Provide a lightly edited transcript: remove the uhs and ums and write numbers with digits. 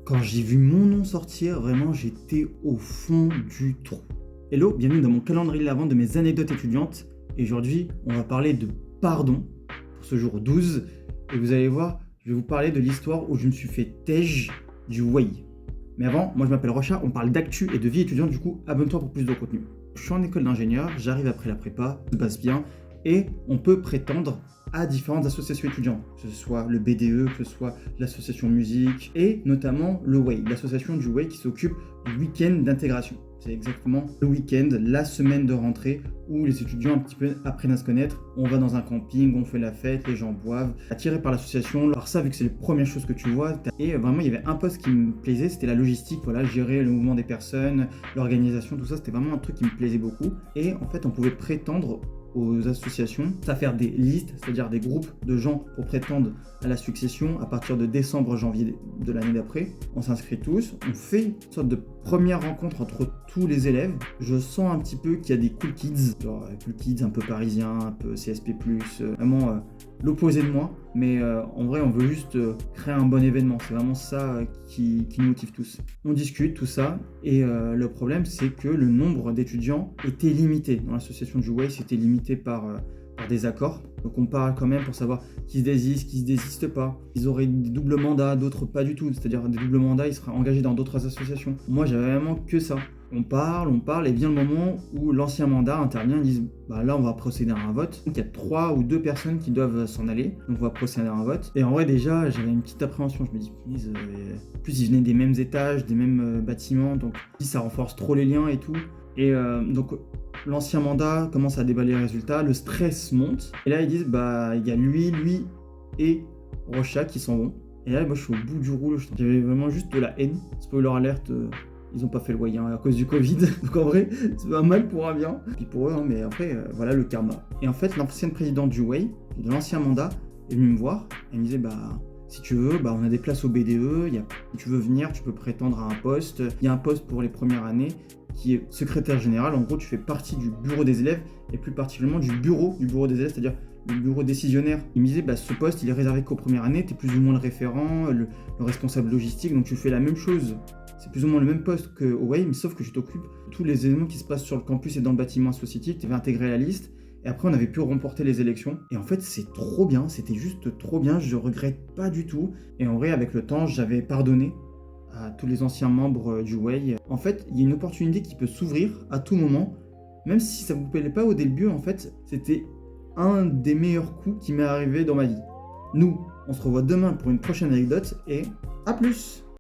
Quand j'ai vu mon nom sortir, vraiment, j'étais au fond du trou. Hello, bienvenue dans mon calendrier de l'Avent de mes anecdotes étudiantes. Et aujourd'hui, on va parler de pardon pour ce jour 12. Et vous allez voir, je vais vous parler de l'histoire où je me suis fait tège du Whey. Mais avant, moi je m'appelle Rocha, on parle d'actu et de vie étudiante, du coup, abonne-toi pour plus de contenu. Je suis en école d'ingénieur, j'arrive après la prépa, tout se passe bien, et on peut prétendre à différentes associations étudiantes, que ce soit le BDE, que ce soit l'association musique, et notamment le Whey, l'association du Whey qui s'occupe du week-end d'intégration. C'est exactement le week-end, la semaine de rentrée, où les étudiants un petit peu apprennent à se connaître. On va dans un camping, on fait la fête, les gens boivent. Attiré par l'association, par ça, vu que c'est les premières choses que tu vois. Et vraiment, il y avait un poste qui me plaisait, c'était la logistique, voilà, gérer le mouvement des personnes, l'organisation, tout ça, c'était vraiment un truc qui me plaisait beaucoup. Et en fait, on pouvait prétendre aux associations, à faire des listes, c'est-à-dire des groupes de gens pour prétendre à la succession à partir de décembre-janvier de l'année d'après. On s'inscrit tous, on fait une sorte de première rencontre entre tous les élèves. Je sens un petit peu qu'il y a des cool kids, genre cool kids un peu parisiens, un peu CSP+, vraiment l'opposé de moi, mais en vrai on veut juste créer un bon événement, c'est vraiment ça qui nous motive tous. On discute tout ça, et le problème c'est que le nombre d'étudiants était limité. Dans l'association du Whey, c'était limité par des accords, donc on parle quand même pour savoir qui se désiste, qui se désiste pas. Ils auraient des doubles mandats, d'autres pas du tout, c'est-à-dire des doubles mandats, ils seraient engagés dans d'autres associations. Moi j'avais vraiment que ça. On parle, et vient le moment où l'ancien mandat intervient, ils disent bah là on va procéder à un vote. Donc il y a 3 ou 2 personnes qui doivent s'en aller, donc on va procéder à un vote. Et en vrai déjà j'avais une petite appréhension, je me dis en plus ils venaient des mêmes étages, des mêmes bâtiments, donc ça renforce trop les liens et tout. Et donc l'ancien mandat commence à déballer les résultats, le stress monte, et là ils disent bah il y a lui et Rocha qui s'en vont. Et là moi je suis au bout du rouleau, j'avais vraiment juste de la haine. Spoiler alerte, ils ont pas fait le Whey à cause du Covid, donc en vrai c'est un mal pour un bien, puis pour eux, hein, mais après voilà le karma. Et en fait l'ancienne présidente du Whey, de l'ancien mandat, est venue me voir, elle me disait bah si tu veux, bah on a des places au BDE, si tu veux venir, tu peux prétendre à un poste, il y a un poste pour les premières années, qui est secrétaire général. En gros, tu fais partie du bureau des élèves, et plus particulièrement du bureau des élèves, c'est-à-dire le bureau décisionnaire. Il me disait, bah, ce poste, il est réservé qu'aux premières années, tu es plus ou moins le référent, le responsable logistique, donc tu fais la même chose. C'est plus ou moins le même poste qu'au Whey, mais sauf que je t'occupe de tous les éléments qui se passent sur le campus et dans le bâtiment associatif, tu vas intégrer la liste, et après on avait pu remporter les élections. Et en fait, c'est trop bien, c'était juste trop bien, je regrette pas du tout. Et en vrai, avec le temps, j'avais pardonné à tous les anciens membres du Whey. En fait, il y a une opportunité qui peut s'ouvrir à tout moment, même si ça vous plaît pas au début. En fait, c'était un des meilleurs coups qui m'est arrivé dans ma vie. Nous, on se revoit demain pour une prochaine anecdote, et à plus!